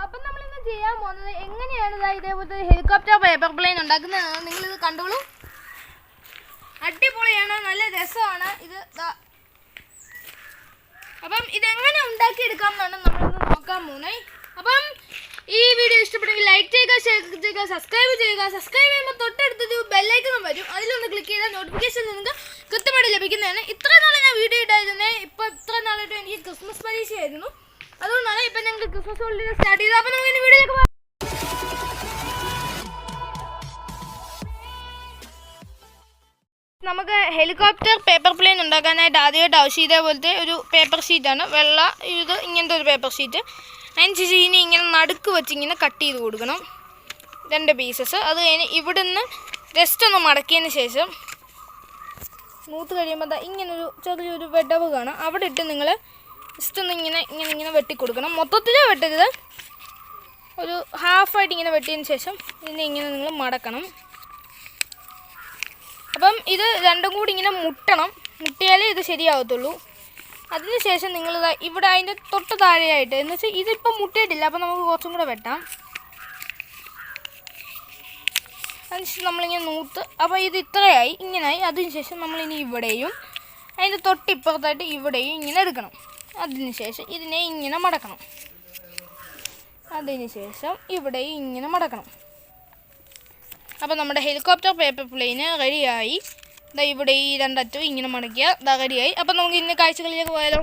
അപ്പം നമ്മളിന്ന് ചെയ്യാൻ പോകുന്നത് എങ്ങനെയാണ് ഇതേപോലത്തെ ഹെലികോപ്റ്റർ പേപ്പർ പ്ലെയിൻ ഉണ്ടാക്കുന്നത് നിങ്ങളിത് കണ്ടോളൂ. അടിപൊളിയാണ്, നല്ല രസമാണ് ഇത്. അപ്പം ഇതെങ്ങനെ ഉണ്ടാക്കിയെടുക്കാം എന്നാണ് നമ്മളിന്ന് നോക്കാൻ പോകുന്നത്. അപ്പം ഈ വീഡിയോ ഇഷ്ടപ്പെട്ടെങ്കിൽ ലൈക്ക് ചെയ്യുക, ഷെയർ ചെയ്യുക, സബ്സ്ക്രൈബ് ചെയ്യുക. സബ്സ്ക്രൈബ് ചെയ്യുമ്പോൾ തൊട്ടടുത്തൊരു ബെല്ലൈക്കൺ വരും, അതിലൊന്ന് ക്ലിക്ക് ചെയ്താൽ നോട്ടിഫിക്കേഷൻ നിങ്ങൾക്ക് കൃത്യമായിട്ട് ലഭിക്കുന്നതാണ്. ഇത്ര നാളെ ഞാൻ വീഡിയോ ഇട്ടായിരുന്നേ, ഇപ്പോൾ ഇത്ര നാളായിട്ട് എനിക്ക് ക്രിസ്മസ് പരീക്ഷയായിരുന്നു, അതുകൊണ്ടാണ് ഇപ്പം ഞങ്ങൾ ക്രിസ്മസ് ഹോളിഡേ സ്റ്റാർട്ട് ചെയ്തത്. അപ്പം നമുക്ക് ഇനി വീഡിയോയിലേക്ക് പോകാം. നമുക്ക് ഹെലികോപ്റ്റർ പേപ്പർ പ്ലെയിൻ ഉണ്ടാക്കാനായിട്ട് ആദ്യമായിട്ട് ആവശ്യം ഇതേപോലത്തെ ഒരു പേപ്പർ ഷീറ്റാണ്. ഇത് ഇങ്ങനത്തെ ഒരു പേപ്പർ ഷീറ്റ്. അതിന് ചീനി ഇങ്ങനെ നടുക്ക് വെച്ച് ഇങ്ങനെ കട്ട് ചെയ്ത് കൊടുക്കണം, 2 പീസസ്. അത് കഴിഞ്ഞ് ഇവിടുന്ന് ജസ്റ്റ് ഒന്ന് മടക്കിയതിന് ശേഷം നൂത്ത് കഴിയുമ്പോൾ ഇങ്ങനൊരു ചെറിയൊരു വിടവ് കാണാം, അവിടെ ഇട്ട് നിങ്ങൾ ജസ്റ്റ് ഒന്ന് ഇങ്ങനെ വെട്ടിക്കൊടുക്കണം. മൊത്തത്തിൽ വെട്ടരുത്, ഒരു ഹാഫായിട്ട് ഇങ്ങനെ വെട്ടിയതിന് ശേഷം ഇതിനെ ഇങ്ങനെ നിങ്ങൾ മടക്കണം. അപ്പം ഇത് രണ്ടും കൂടി ഇങ്ങനെ മുട്ടിയാലേ ഇത് ശരിയാവത്തുള്ളൂ. അതിനുശേഷം നിങ്ങൾ ഇവിടെ അതിൻ്റെ തൊട്ട് താഴെയായിട്ട്, എന്ന് വെച്ചാൽ ഇതിപ്പോൾ മുട്ടിയിട്ടില്ല, അപ്പം നമുക്ക് കുറച്ചും കൂടെ വെട്ടാം. അതിനുശേഷം നമ്മളിങ്ങനെ നൂത്ത്, അപ്പോൾ ഇത് ഇത്രയായി, ഇങ്ങനായി. അതിനുശേഷം നമ്മളിനി ഇവിടെയും അതിൻ്റെ തൊട്ടിപ്പുറത്തായിട്ട് ഇവിടെയും ഇങ്ങനെ എടുക്കണം. അതിനുശേഷം ഇതിനെ ഇങ്ങനെ മടക്കണം. അതിനുശേഷം ഇവിടെയും ഇങ്ങനെ മടക്കണം. അപ്പോൾ നമ്മുടെ ഹെലികോപ്റ്റർ പേപ്പർ പ്ലെയിന് റെഡിയായി. ഇവിടെ ഈ 2 അറ്റവും ഇങ്ങനെ മടക്കിയാൽ റെഡിയായി. അപ്പോൾ നമുക്ക് ഇന്ന് കാഴ്ചകളിലേക്ക് പോയാലോ.